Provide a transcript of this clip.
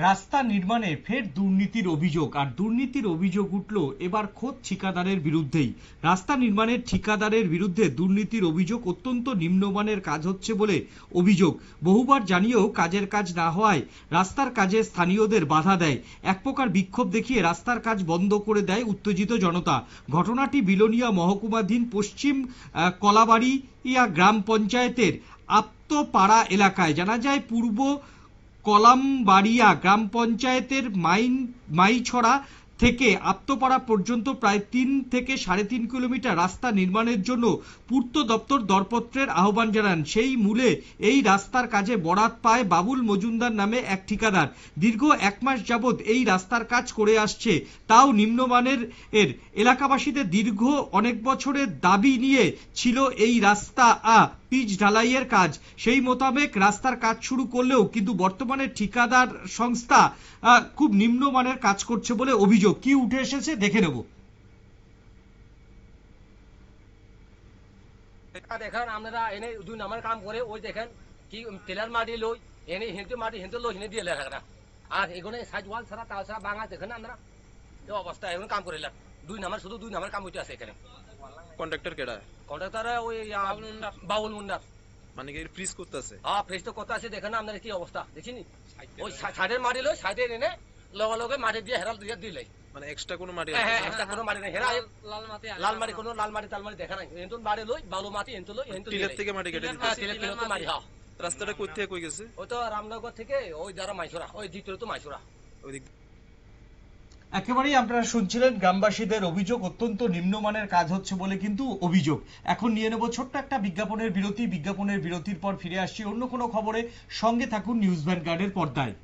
রাস্তা নির্মাণে ফের দুর্নীতির অভিযোগ, আর দুর্নীতির অভিযোগ উঠল এবার খোদ ঠিকাদারের বিরুদ্ধেই। রাস্তা নির্মাণের ঠিকাদারের বিরুদ্ধে দুর্নীতির অভিযোগ, অত্যন্ত নিম্নমানের কাজ হচ্ছে বলে অভিযোগ। বহুবার জানিয়েও কাজের কাজ না হওয়ায় রাস্তার কাজে স্থানীয়দের বাধা দেয়। এক প্রকার বিক্ষোভ দেখিয়ে রাস্তার কাজ বন্ধ করে দেয় উত্তেজিত জনতা। ঘটনাটি বিলোনিয়া মহকুমাধীন পশ্চিম কলাবাড়িয়া গ্রাম পঞ্চায়েতের আপ্তপাড়া এলাকায়। জানা যায় পূর্ব কলামবাড়িয়া গ্রাম পঞ্চায়েতের মাইছড়া থেকে আপ্তপাড়া পর্যন্ত প্রায় 3 থেকে 3.5 কিলোমিটার রাস্তা নির্মাণের জন্য পূর্ত দপ্তর দরপত্রের আহ্বান জানান। সেই মূলে এই রাস্তার কাজে বরাত পায় বাবুল মজুমদার নামে এক ঠিকাদার। দীর্ঘ 1 মাস যাবৎ এই রাস্তার কাজ করে আসছে, তাও নিম্নমানের। এলাকাবাসীদের দীর্ঘ অনেক বছরের দাবি নিয়ে ছিল এই রাস্তা পিচ ঢালাইয়ের কাজ। সেই মোতাবেক রাস্তার কাজ শুরু করলেও কিন্তু বর্তমানে ঠিকাদার সংস্থা খুব নিম্নমানের কাজ করছে বলে অভিযোগ। কি উঠে এসেছে দেখে নেব। দেখেন আমরা এনে 2 নাম্বার কাম করে, ওই দেখেন কি টেলার মাটি লই এনে হেঁটে মাটি হেঁটে লই এনে দিয়ে লেখা, আর এগুলো সাইড ওয়াল ছাড়া তাও ছাড়া বাঙা দেখেন আমরা এই অবস্থা এখন কাম করে 2 নাম্বার, শুধু 2 নাম্বার কাম হইতে আছে এখানে। কন্ট্রাক্টর কেডা? কন্ট্রাক্টর ওই বাউল মুন্ডার। মানে কি ফ্রিজ করতেছে? হ্যাঁ ফ্রিজ তো করতে আছে, দেখেন আপনার কি অবস্থা দেখিনি। ওই সাইডের মাটি লই সাইডে এনে লগে লগে মাটি দিয়ে হেরাল দিয়ে দিলে, মানে এক্সট্রা কোনো মাটি আছে? হ্যাঁ এক্সট্রা কোনো মাটি নাই, হেরা লাল মাটি কোনো লাল মাটি তাল মাটি দেখা নাই। এন্তন বাড়ি লই বালু মাটি এন্ত লই এন্ত টিলের থেকে মাটি কেটে দিতেছে। হ্যাঁ টিলের থেকে মাটি। হ্যাঁ রাস্তাটা কই থেকে কই গেছে? ওই তো রামনগর থেকে ওই দ্বারা মাইছড়া, ওই দ্বিতীয় তো মাইছড়া ওইদিক। একেবারেই আপনারা শুনছিলেন গ্রামবাসীদের অভিযোগ, অত্যন্ত নিম্নমানের কাজ হচ্ছে বলে কিন্তু অভিযোগ। এখন নিয়ে নেব ছোট্ট একটা বিজ্ঞাপনের বিরতি। বিজ্ঞাপনের বিরতির পর ফিরে আসছি অন্য কোনো খবরে। সঙ্গে থাকুন নিউজ ভ্যানগার্ডের পর্দায়।